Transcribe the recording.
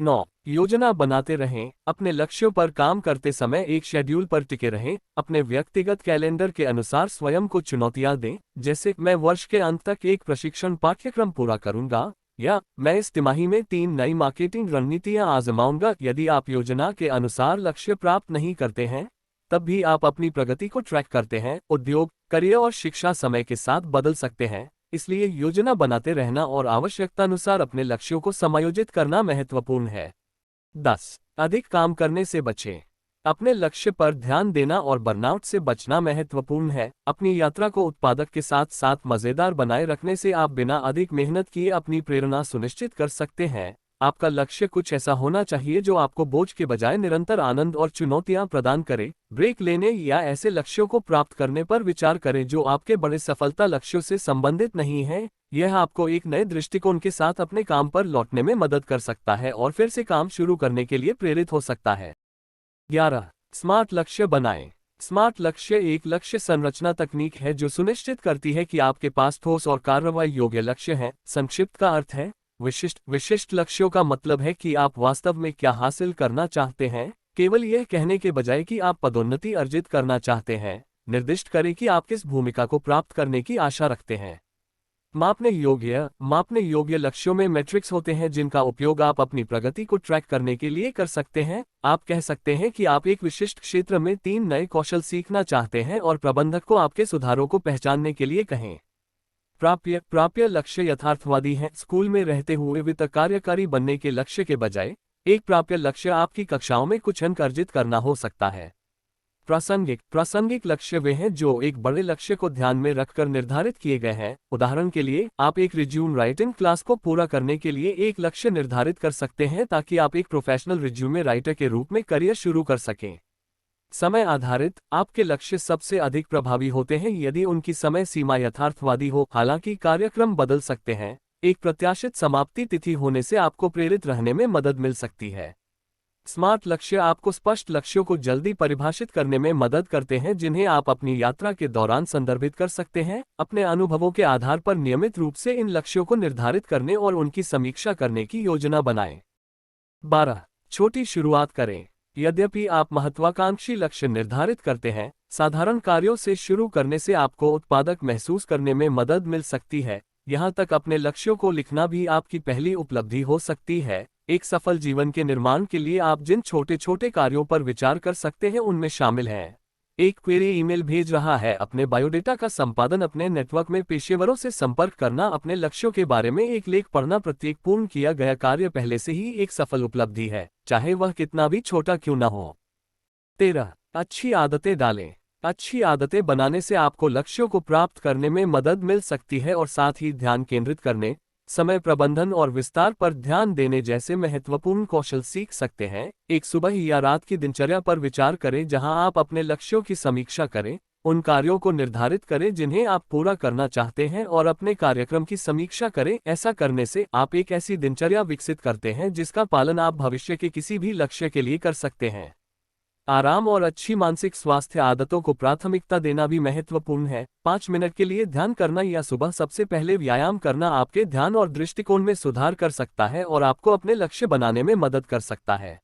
9। योजना बनाते रहें। अपने लक्ष्यों पर काम करते समय एक शेड्यूल पर टिके रहें। अपने व्यक्तिगत कैलेंडर के अनुसार स्वयं को चुनौतियां दें, जैसे मैं वर्ष के अंत तक एक प्रशिक्षण पाठ्यक्रम पूरा करूंगा, या मैं इस तिमाही में 3 नई मार्केटिंग रणनीतियां आजमाऊंगा। यदि आप योजना के अनुसार लक्ष्य प्राप्त नहीं करते हैं, तब भी आप अपनी प्रगति को ट्रैक करते हैं। उद्योग, करियर और शिक्षा समय के साथ बदल सकते हैं, इसलिए योजना बनाते रहना और आवश्यकतानुसार अपने लक्ष्यों को समायोजित करना महत्वपूर्ण है। 10। अधिक काम करने से बचें। अपने लक्ष्य पर ध्यान देना और बर्नआउट से बचना महत्वपूर्ण है। अपनी यात्रा को उत्पादक के साथ साथ मजेदार बनाए रखने से आप बिना अधिक मेहनत किए अपनी प्रेरणा सुनिश्चित कर सकते हैं। आपका लक्ष्य कुछ ऐसा होना चाहिए जो आपको बोझ के बजाय निरंतर आनंद और चुनौतियां प्रदान करे। ब्रेक लेने या ऐसे लक्ष्यों को प्राप्त करने पर विचार करें जो आपके बड़े सफलता लक्ष्यों से संबंधित नहीं है। यह आपको एक नए दृष्टिकोण के साथ अपने काम पर लौटने में मदद कर सकता है और फिर से काम शुरू करने के लिए प्रेरित हो सकता है। 11। स्मार्ट लक्ष्य बनाएं। स्मार्ट लक्ष्य एक लक्ष्य संरचना तकनीक है जो सुनिश्चित करती है कि आपके पास ठोस और कार्रवाई योग्य लक्ष्य हैं। संक्षिप्त का अर्थ है विशिष्ट। विशिष्ट लक्ष्यों का मतलब है कि आप वास्तव में क्या हासिल करना चाहते हैं, केवल यह कहने के बजाय कि आप पदोन्नति अर्जित करना चाहते हैं। निर्दिष्ट करें कि आप किस भूमिका को प्राप्त करने की आशा रखते हैं। मापने योग्य लक्ष्यों में मैट्रिक्स होते हैं जिनका उपयोग आप अपनी प्रगति को ट्रैक करने के लिए कर सकते हैं। आप कह सकते हैं कि आप एक विशिष्ट क्षेत्र में 3 नए कौशल सीखना चाहते हैं और प्रबंधक को आपके सुधारों को पहचानने के लिए कहें। प्राप्य लक्ष्य यथार्थवादी हैं। स्कूल में रहते हुए वित्त कार्यकारी बनने के लक्ष्य के बजाय एक प्राप्य लक्ष्य आपकी कक्षाओं में कुछ अंक अर्जित करना हो सकता है। प्रासंगिक लक्ष्य वे हैं जो एक बड़े लक्ष्य को ध्यान में रखकर निर्धारित किए गए हैं। उदाहरण के लिए, आप एक रिज्यूम राइटिंग क्लास को पूरा करने के लिए एक लक्ष्य निर्धारित कर सकते हैं ताकि आप एक प्रोफेशनल रिज्यूमे राइटर के रूप में करियर शुरू कर सकें। समय आधारित, आपके लक्ष्य सबसे अधिक प्रभावी होते हैं यदि उनकी समय सीमा यथार्थवादी हो। हालांकि कार्यक्रम बदल सकते हैं। एक प्रत्याशित समाप्ति तिथि होने से आपको प्रेरित रहने में मदद मिल सकती है। स्मार्ट लक्ष्य आपको स्पष्ट लक्ष्यों को जल्दी परिभाषित करने में मदद करते हैं जिन्हें आप अपनी यात्रा के दौरान संदर्भित कर सकते हैं। अपने अनुभवों के आधार पर नियमित रूप से इन लक्ष्यों को निर्धारित करने और उनकी समीक्षा करने की योजना बनाएं। 12। छोटी शुरुआत करें। यद्यपि आप महत्वाकांक्षी लक्ष्य निर्धारित करते हैं, साधारण कार्यों से शुरू करने से आपको उत्पादक महसूस करने में मदद मिल सकती है। यहाँ तक अपने लक्ष्यों को लिखना भी आपकी पहली उपलब्धि हो सकती है। एक सफल जीवन के निर्माण के लिए आप जिन छोटे छोटे कार्यों पर विचार कर सकते हैं उनमें शामिल हैं: एक क्वेरी ईमेल भेज रहा है, अपने बायोडेटा का संपादन, अपने नेटवर्क में पेशेवरों से संपर्क करना, अपने लक्ष्यों के बारे में एक लेख पढ़ना। प्रत्येक पूर्ण किया गया कार्य पहले से ही एक सफल उपलब्धि है, चाहे वह कितना भी छोटा क्यों न हो। 13। अच्छी आदतें डालें। अच्छी आदतें बनाने से आपको लक्ष्यों को प्राप्त करने में मदद मिल सकती है और साथ ही ध्यान केंद्रित करने, समय प्रबंधन और विस्तार पर ध्यान देने जैसे महत्वपूर्ण कौशल सीख सकते हैं। एक सुबह या रात की दिनचर्या पर विचार करें जहां आप अपने लक्ष्यों की समीक्षा करें, उन कार्यों को निर्धारित करें जिन्हें आप पूरा करना चाहते हैं और अपने कार्यक्रम की समीक्षा करें। ऐसा करने से आप एक ऐसी दिनचर्या विकसित करते हैं जिसका पालन आप भविष्य के किसी भी लक्ष्य के लिए कर सकते हैं। आराम और अच्छी मानसिक स्वास्थ्य आदतों को प्राथमिकता देना भी महत्वपूर्ण है। 5 मिनट के लिए ध्यान करना या सुबह सबसे पहले व्यायाम करना आपके ध्यान और दृष्टिकोण में सुधार कर सकता है और आपको अपने लक्ष्य बनाने में मदद कर सकता है।